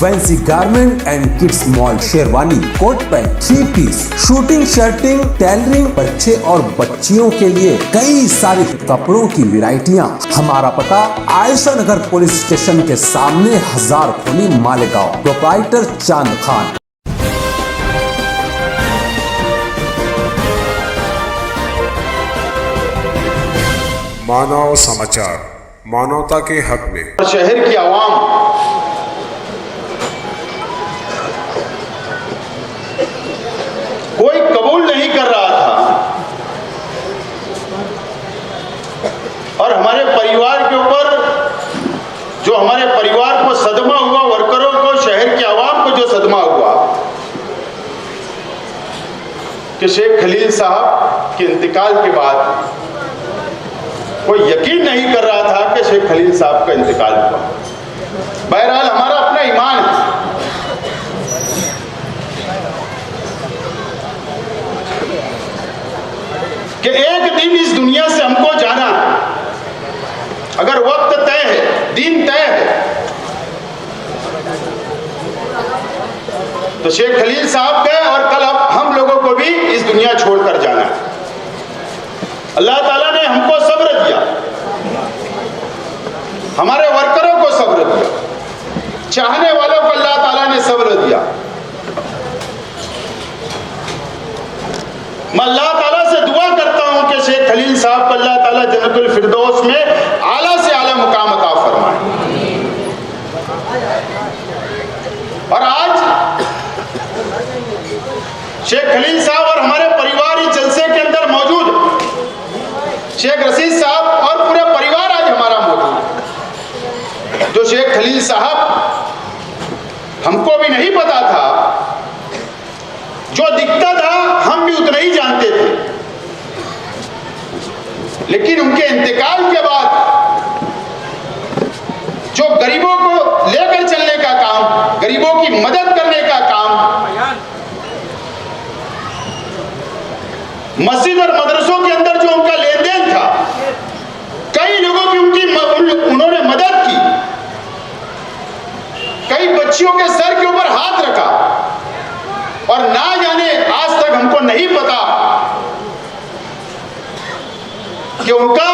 Fancy garment and kids mall, sherwani, coat pant, 3 piece, suiting, shirting, tailoring, बच्चे और बच्चियों के लिए कई सारे कपड़ों की वैरायटियां। हमारा पता आयशा नगर पुलिस स्टेशन के सामने, हजार खोली, मालेगांव। प्रोप्राइटर चांद खान। मानव समाचार, मानवता के हक में। शहर की आवाम कोई कबूल नहीं कर रहा था और हमारे परिवार के ऊपर जो हमारे परिवार को सदमा हुआ, वर्करों को, शहर की आवाम को जो सदमा हुआ कि शेख खलील साहब के इंतकाल के बाद कोई यकीन नहीं कर रहा था कि शेख खलील साहब का इंतकाल हुआ। बहरहाल हमारा अपना ईमान है कि एक दिन इस दुनिया से हमको जाना है। अगर वक्त तय है, दिन तय है, तो शेख खलील साहब गए और कल अब हम लोगों को भी इस दुनिया छोड़कर जाना है। अल्लाह ताला ने हमको सब्र दिया, हमारे वर्करों को सब्र दिया, चाहने वालों को अल्लाह ताला ने सब्र दिया। मैं अल्लाह ताला से दुआ करता हूं कि शेख खलील साहब को अल्लाह ताला जन्नतुल फिरदौस में आला से आला मुकाम अता फरमाए। और आज शेख खलील साहब और हमारे परिवार इस जलसे के अंदर मौजूद, शेख रशीद साहब और पूरा परिवार आज हमारा मौजूद है। जो शेख खलील साहब हमको भी नहीं पता था, जो दिखता था हम भी उतना ही जानते थे, लेकिन उनके इंतकाल के बाद जो गरीबों को लेकर चलने का काम, गरीबों की मदद करने का काम, मस्जिद और मदरसों के अंदर जो उनका लेन देन था, कई लोगों की उन्होंने मदद की, कई बच्चियों के सर के ऊपर हाथ रखा, और ना जाने आज तक हमको नहीं पता कि उनका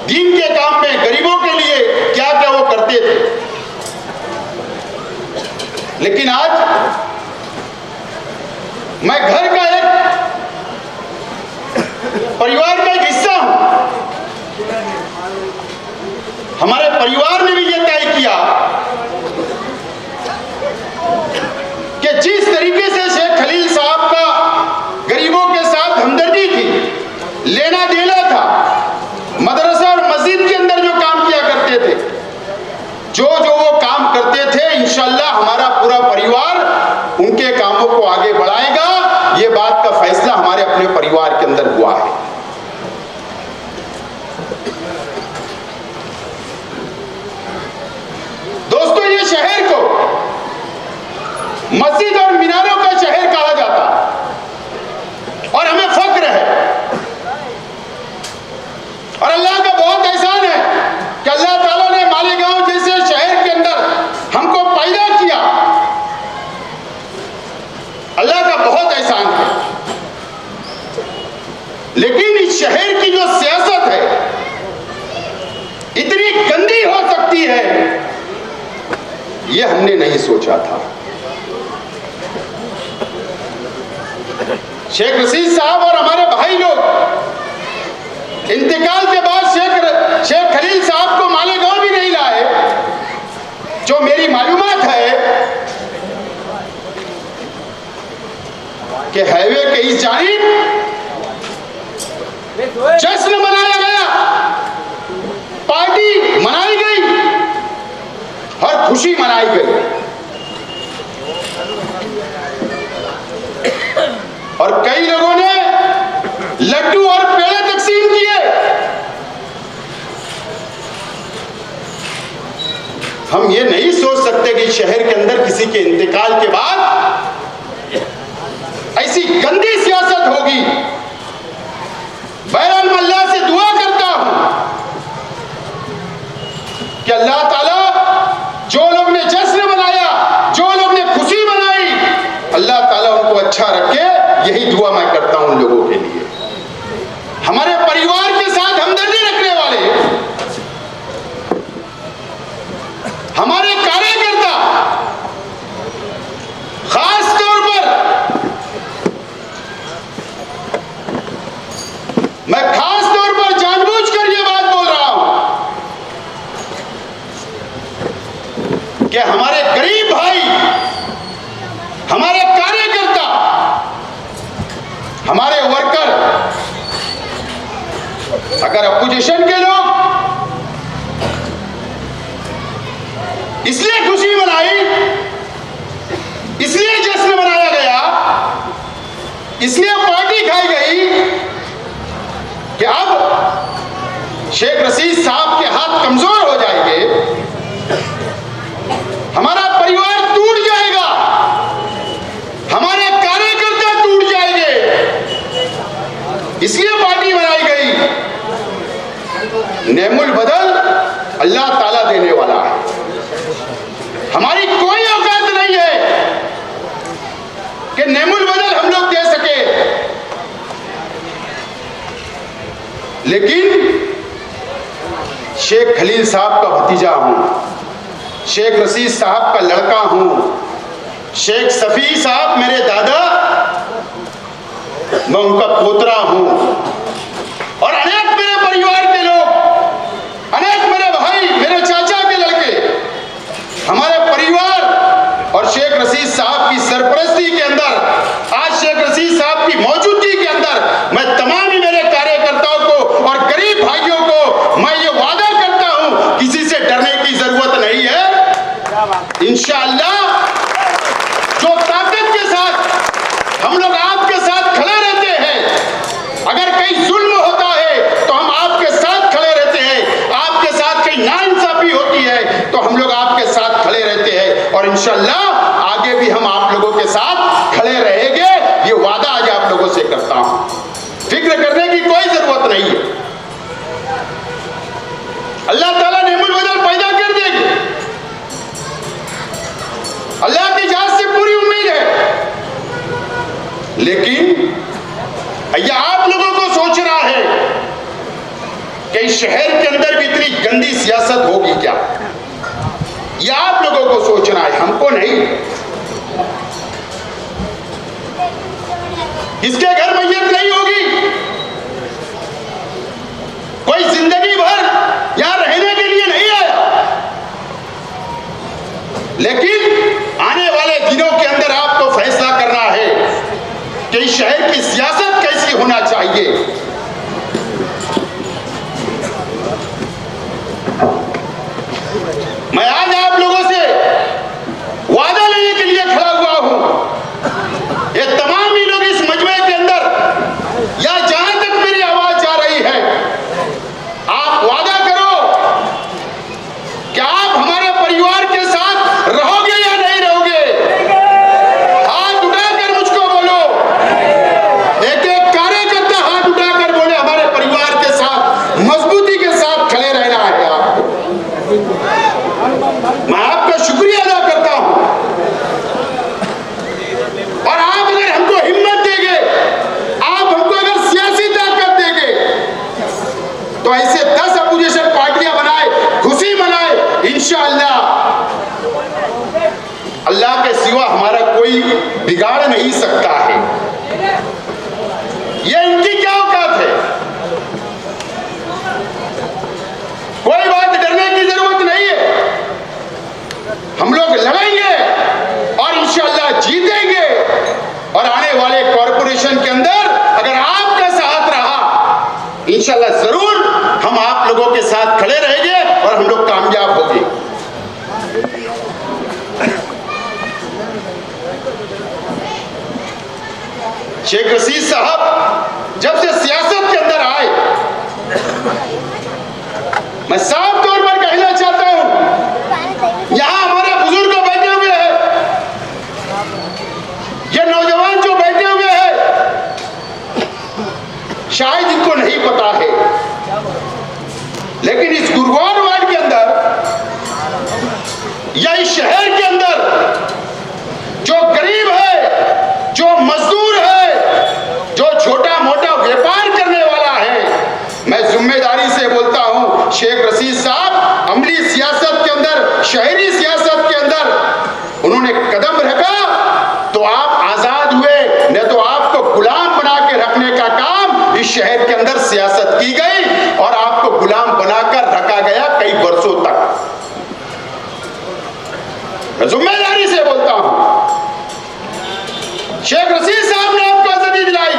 दीन के काम में गरीबों के लिए क्या क्या वो करते थे। लेकिन आज मैं घर का एक परिवार का एक हिस्सा हूं। हमारे परिवार ने भी यह तय किया कि जिस तरीके से शेख खलील साहब का गरीबों के साथ हमदर्दी थी, लेना देना था, मदरसा और मस्जिद के अंदर जो काम किया करते थे, जो वो काम करते थे, इंशाअल्लाह हमारा पूरा परिवार उनके कामों को आगे बढ़ाएगा। ये बात का फैसला हमारे अपने परिवार के अंदर हुआ है। दोस्तों, ये शहर को मस्जिद और मीनारों का शहर कहा जाता और हमें फख्र है। और अल्लाह का बहुत एहसान है कि अल्लाह ताला ने मालेगांव जैसे शहर के अंदर हमको पैदा किया। अल्लाह का बहुत एहसान है। लेकिन इस शहर की जो सियासत है इतनी गंदी हो सकती है, यह हमने नहीं सोचा था। शेख रशीद साहब और हमारे भाई लोग इंतकाल के बाद शेख खलील साहब को मालेगांव भी नहीं लाए। जो मेरी मालूमात है कि हाईवे के इस जानिब जश्न मनाया गया, पार्टी मनाई गई और खुशी मनाई गई, और कई लोगों ने लड्डू और पेड़े तकसीम किए। हम ये नहीं सोच सकते कि शहर के अंदर किसी के इंतकाल के बाद ऐसी गंदी सियासत होगी। बहरहाल मैं अल्लाह से दुआ करता हूं कि अल्लाह ताला जो लोग ने जश्न मनाया यही दुआ मैं करता हूं उन लोगों के लिए। हमारे परिवार के साथ हमदर्दी रखने वाले, हमारे कार्यकर्ता, खास तौर पर मैं जानबूझकर यह बात बोल रहा हूं कि हमारे गरीब भाई, हमारे कार्यकर्ता, हमारे वर्कर, अगर अपोजिशन के लोग इसलिए खुशी मनाई, इसलिए जश्न मनाया गया, इसलिए पार्टी खाई गई कि अब शेख रशीद साहब के हाथ कमजोर हो जाएंगे, हमारा परिवार टूट जाएगा, हमारे कार्यकर्ता टूट जाएंगे, इसलिए पार्टी बनाई गई। नेमुल बदल अल्लाह ताला देने वाला है, हमारी कोई औकात नहीं है कि नेमुल बदल हम लोग दे सके, लेकिन शेख खलील साहब का भतीजा हूं, शेख रशीद साहब का लड़का हूं, शेख सफी साहब मेरे दादा, मैं उनका पोतरा हूं, और अनेक मेरे परिवार के लोग, अनेक मेरे भाई, मेरे चाचा के लड़के, हमारे परिवार और शेख रशीद साहब की सरपरस्ती के अंदर, आज शेख रशीद साहब की मौजूदगी के अंदर मैं तमाम ही मेरे कार्यकर्ताओं को और गरीब भाइयों को मैं ये वादा करता हूं, किसी से डरने की जरूरत नहीं है। इंशाअल्लाह जो ताकत के साथ हम लोग आपके साथ खड़े रहते हैं, अगर कहीं जुल्म होता है तो हम आपके साथ खड़े रहते हैं, आपके साथ कहीं नाइंसाफी होती है तो हम लोग आपके साथ खड़े रहते हैं, और इंशाअल्लाह आगे भी हम आप लोगों के साथ खड़े रहेंगे, ये वादा आज आप लोगों से करता हूं। फिक्र करने की कोई जरूरत नहीं है, अल्लाह ताला नेमुल बदल पैदा कर देंगे, अल्लाह की जात से पूरी उम्मीद है। लेकिन यह आप लोगों को सोचना है कि इस शहर के अंदर भी इतनी गंदी सियासत होगी क्या, यह आप लोगों को सोचना है, हमको नहीं। इसके घर मैयत नहीं होगी, कोई जिंदगी भर यहां रहने के लिए नहीं आया, लेकिन आने वाले दिनों के अंदर आपको फैसला करना है कि इस शहर की सियासत कैसी होना चाहिए। मैं आज आप लोगों से वादा लेने के लिए खड़ा हुआ हूं, ये तमाम ही लोग इस मजमे के अंदर या जहां तक मेरी आवाज जा रही है, आप वादा करो कि आप हमारे परिवार के साथ रहोगे या नहीं रहोगे। हाथ उठाकर मुझको बोलो, एक एक कार्यकर्ता हाथ उठाकर बोले हमारे परिवार के साथ मजबूती के साथ खड़े रहना है आपको। मैं आपका शुक्रिया अदा करता हूं, और आप अगर हमको हिम्मत देंगे, आप हमको अगर सियासी ताकत देंगे, तो ऐसे 10 अपोजिशन पार्टियां बनाए, खुशी मनाए, इंशाअल्लाह अल्लाह के सिवा हमारा कोई बिगाड़ नहीं सकता है। ये इनकी क्या औकात है, कोई बात डरने की जरूरत नहीं है, हम लोग लड़ेंगे और इंशाअल्लाह जीतेंगे, और आने वाले कॉरपोरेशन के अंदर अगर आपका साथ रहा, इंशाअल्लाह जरूर हम आप लोगों के साथ खड़े रहेंगे और हम लोग कामयाब होंगे। शेख रशीद साहब जब से सियासत के अंदर आए, मैं साफ तौर पर कहना चाहता हूं, यहां हमारे बुजुर्ग बैठे हुए हैं, ये नौजवान जो बैठे हुए हैं, शायद इनको नहीं पता है, लेकिन इस गुरुग्राम वार्ड के अंदर या इस शहर के अंदर जो गरीब है, जो मजदूर है, मैं जिम्मेदारी से बोलता हूं, शेख रशीद साहब ने आपको आजादी दिलाई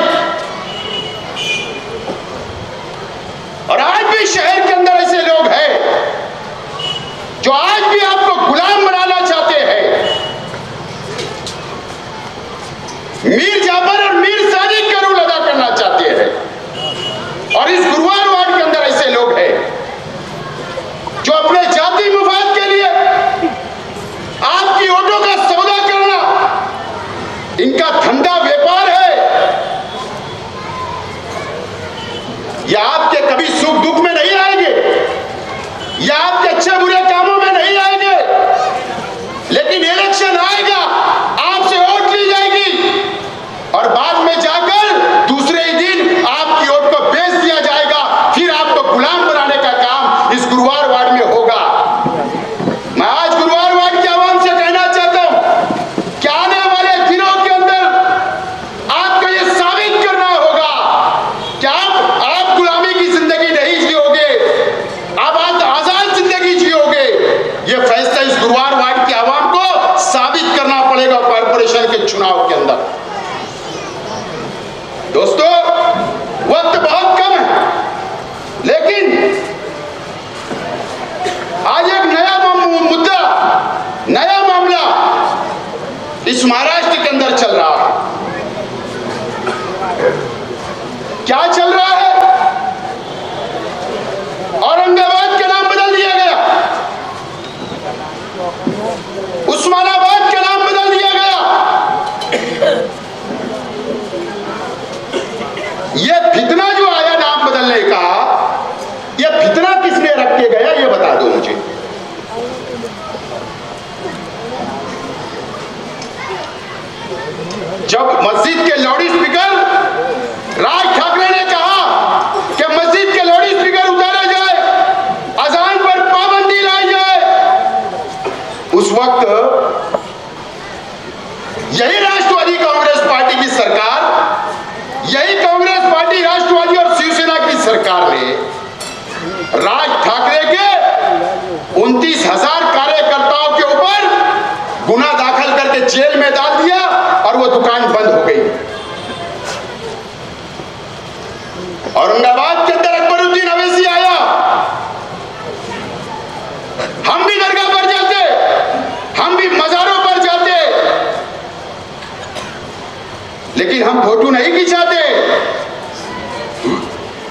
और आज भी शहर के अंदर ऐसे लोग हैं जो आज भी आपको गुलाम बनाना चाहते हैं। मीर जाफर और मीर सादिक का रोल अदा करना चाहते हैं और इस गुरुवार वार्ड के अंदर ऐसे लोग हैं जो अपने जाति मुफाद के लिए आपकी वोटों का सौदा करना इनका धंधा व्यापार है। या आपके कभी सुख दुख में नहीं आएंगे, या आपके अच्छे बुरे कामों में नहीं आएंगे, लेकिन इलेक्शन आएगा, आपसे वोट ली जाएगी और बाद में जाकर दूसरे ही दिन आपकी वोट को बेच दिया जाएगा। फिर आपको गुलाम बनाने का काम इस गुरुवार वार्ड में होगा। मैं आज गुरुवार वार्ड के आवाम से कहना चाहता हूं कि आने वाले दिनों के अंदर आपको यह साबित करना होगा कि आप गुलामी की जिंदगी नहीं जियोगे, आप आजाद जिंदगी जियोगे। यह फैसला इस गुरुवार वार्ड के आवाम को साबित करना पड़ेगा कॉर्पोरेशन के चुनाव के अंदर। दोस्तों, वक्त बहुत कम है, लेकिन आज एक नया मुद्दा, नया मामला इस महाराष्ट्र के अंदर चल रहा है। क्या चल रहा है? औरंगाबाद का नाम बदल दिया गया, उस्मानाबाद का नाम बदल दिया गया। यह फितना जो आया नाम बदलने का, यह फितना किसने रख के गया, यह बता दो मुझे। जब मस्जिद के लाउड स्पीकर राज ठाकरे ने कहा कि मस्जिद के लाउड स्पीकर उतारे जाए, अजान पर पाबंदी लाई जाए, उस वक्त यही राष्ट्रवादी कांग्रेस पार्टी की सरकार, यही कांग्रेस पार्टी, राष्ट्रवादी और शिवसेना की सरकार ने राज ठाकरे के 29,000 कार्यकर्ताओं के ऊपर गुना दाखिल करके जेल में डाल दिया और वो दुकान बंद हो गई। औरंगाबाद के अंदर अकबरुद्दीन अवैसी आया, हम भी दरगाह पर जाते, हम भी मजारों पर जाते, लेकिन हम फोटो नहीं खिंचाते,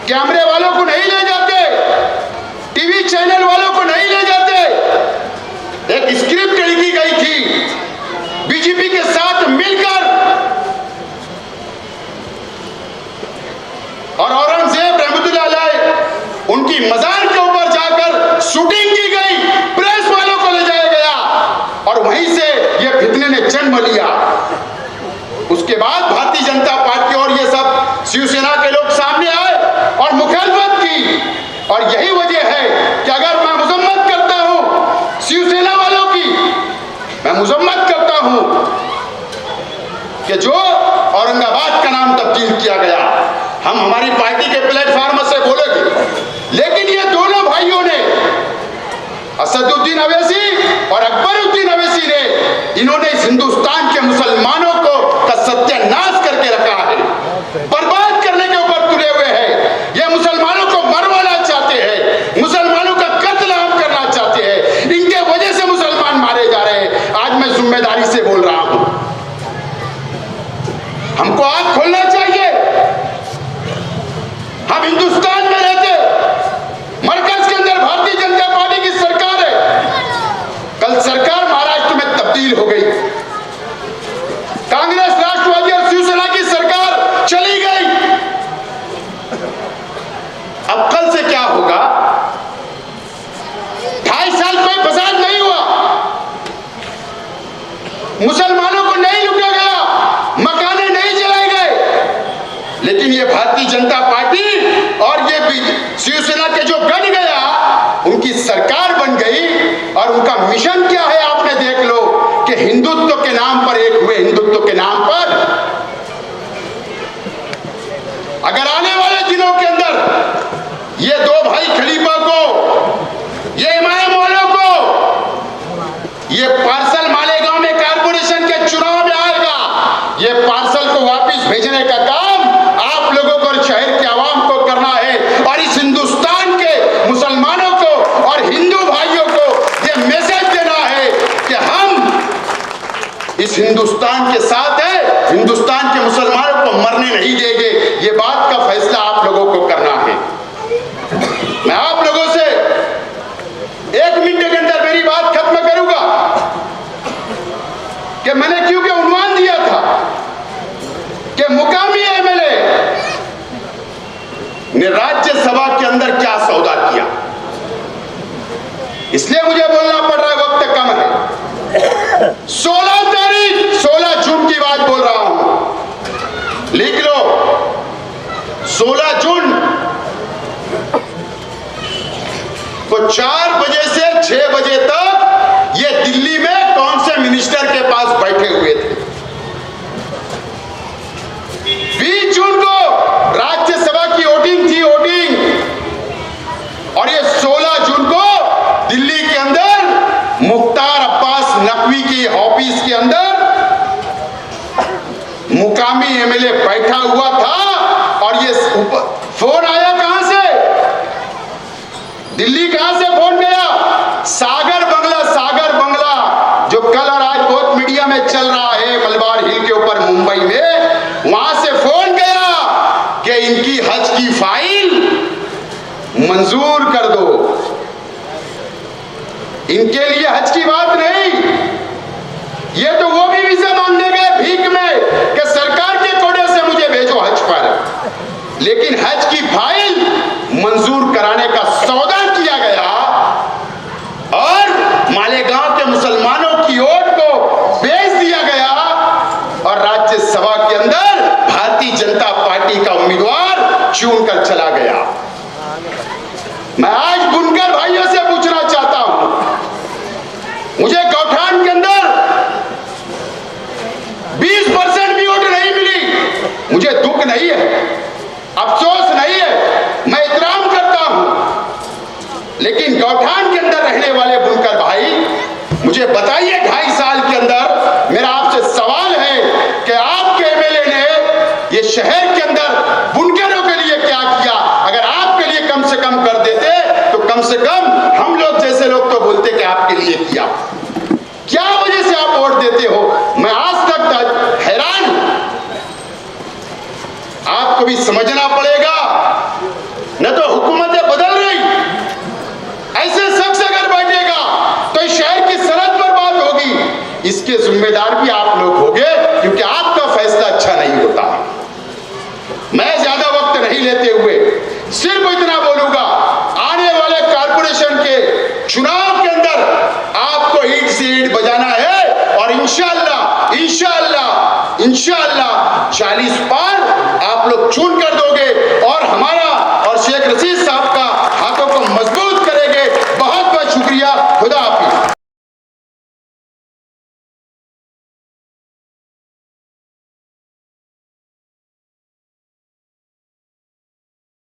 कैमरे वालों को नहीं ले जाते, टीवी चैनल वालों को नहीं ले जाते। एक स्क्रिप्ट लिखी गई थी बीजेपी के साथ मिलकर और औरंगजेब रहमतुल्लाह अलैह उनकी मजार के ऊपर जाकर शूटिंग की गई, प्रेस वालों को ले जाया गया और वहीं से यह फितने ने जन्म लिया। उसके बाद भारतीय जनता पार्टी और ये सब शिवसेना के लोग सामने आए और मुखालफत की, और यही वजह है कि अगर मैं मजम्मत करता हूं शिवसेना वालों की, मैं मजम्मत करता हूं कि जो औरंगाबाद का नाम तब्दील किया गया, हम हमारी पार्टी के प्लेटफॉर्म से बोलेंगे, लेकिन ये दोनों भाइयों ने, असदुद्दीन अवैसी और अकबरुद्दीन अवैसी ने, इन्होंने इस हिंदुस्तान के मुसलमानों को का सत्यानाश करके रखा है, बर्बाद करने के ऊपर तुले हुए हैं। ये मुसलमानों को मरवाना चाहते हैं, मुसलमानों का कत्ल आम करना चाहते हैं, इनके वजह से मुसलमान मारे जा रहे हैं। आज मैं जिम्मेदारी से बोल रहा हूं, हमको आंख खोलना चाहिए। हम हिंदुस्तान में रहते, मरकज के अंदर भारतीय जनता पार्टी की सरकार है, कल सरकार महाराष्ट्र में तब्दील हो गई, कांग्रेस, राष्ट्रवादी और शिवसेना की सरकार चली गई। अब कल से क्या होगा? 2.5 साल कोई फसाद नहीं हुआ, मुसलमानों को नहीं लूटा गया, मकाने नहीं जलाए गए, लेकिन ये भारतीय जनता पार्टी और ये शिवसेना के जो गढ़ गया, उनकी सरकार बन गई। और उनका मिशन क्या है आपने देख लो कि हिंदुत्व के नाम पर एक हुए, हिंदुत्व के नाम पर। अगर आने वाले दिनों के अंदर ये दो भाई खलीफा को, ये इमाम वालों को ये पार्सल इस हिंदुस्तान के साथ है, हिंदुस्तान के मुसलमानों को मरने नहीं देंगे। ये बात का फैसला आप लोगों को करना है। मैं आप लोगों से 1 मिनट के अंदर मेरी बात खत्म करूंगा कि मैंने क्योंकि उन्वान दिया था कि मुकामी एमएलए ने राज्यसभा के अंदर क्या सौदा किया, इसलिए मुझे बोलना पड़ रहा है, वक्त कम है। 16 जून की बात बोल रहा हूं, लिख लो। 16 जून को 4 बजे से 6 बजे तक ये दिल्ली में कौन से मिनिस्टर के पास बैठे हुए थे। 20 जून को राज्यसभा की वोटिंग थी, और ये 16 जून को दिल्ली के अंदर मुख्तार अब्बास नकवी की ऑफिस के अंदर मुकामी एमएलए बैठा हुआ था। और ये फोन आया कहां से, दिल्ली कहां से फोन गया? सागर बंगला जो कल और आज बहुत मीडिया में चल रहा है, मलबार हिल के ऊपर मुंबई में, वहां से फोन गया कि इनकी हज की फाइल मंजूर कर दो। इनके लिए हज की बात नहीं, ये तो वो भी वीजा मांगने गए भीख में कि सरकार के कोटे से मुझे भेजो हज पर, लेकिन हज की फाइल मंजूर कराने का सौदा किया गया और मालेगांव के मुसलमानों की वोट को बेच दिया गया और राज्यसभा के अंदर भारतीय जनता पार्टी का उम्मीदवार चुनकर चला गया। मैं आज बुनकर भाइयों से पूछना चाहता हूं, मुझे गौठान के अंदर 20% भी वोट नहीं मिली, मुझे दुख नहीं है, अफसोस नहीं है, मैं एहतराम करता हूं, लेकिन गौठान के अंदर रहने वाले बुनकर भाई मुझे बताइए, 2.5 साल के अंदर मेरा आपसे सवाल है कि आपके एमएलए ने ये शहर के अंदर बुनकरों के लिए क्या किया? अगर आपके लिए कम से कम कर देते तो कम से कम हम लोग जैसे लोग तो बोलते कि आपके लिए किया। क्या वजह से आप वोट देते हो? मैं आज तक हैरान हूं। आपको भी समझना पड़ेगा, न तो हुकूमतें बदल रही, ऐसे शख्स अगर बैठेगा तो इस शहर की सरहद पर बात होगी, इसके जिम्मेदार भी आप लोग होंगे, क्योंकि आपका फैसला अच्छा नहीं होता। मैं ज्यादा वक्त नहीं लेते हुए सिर्फ इतना बोलूंगा, आने वाले कारपोरेशन के चुनाव के अंदर आपको ईंट से ईंट बजाना है और इंशाअल्लाह 40 पार आप लोग चुन कर दोगे और हमारा और शेख रशीद साहब